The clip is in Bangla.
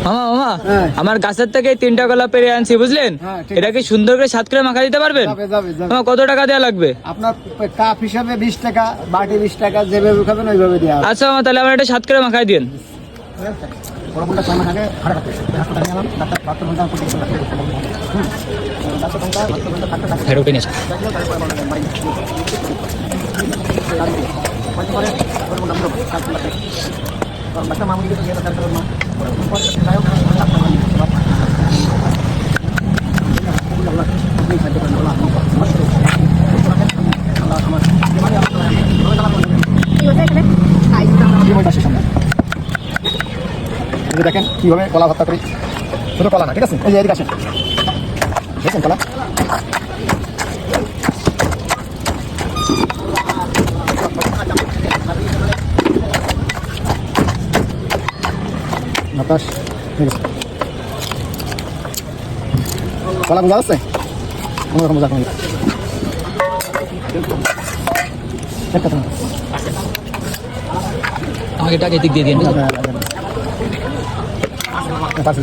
মামা মামা আমার গাছের থেকে 3টা কলা পেরে আনছি বুঝলেন, এটা কি সুন্দর করে 7 করে মাখা দিতে পারবেন? মামা কত টাকা দেওয়া লাগবে? আপনার কাপ হিসাবে 20 টাকা, বাটি 20 টাকা, যেভাবে খাবেন ওইভাবে দেওয়া। আচ্ছা মামা তাহলে আমার এটা 7 করে মাখাই দিন। দেখেন কিভাবে কলা ভর্তা করি, শুধু কলা না, ঠিক আছে? এই যে এদিকে আসেন, দেখেন কলা বাতাস, ঠিক আছে? কলা বোঝা যাচ্ছে? কোনোরকম বোঝা কমে আমাকে টাকা এদিক দিয়ে দিন। পারছি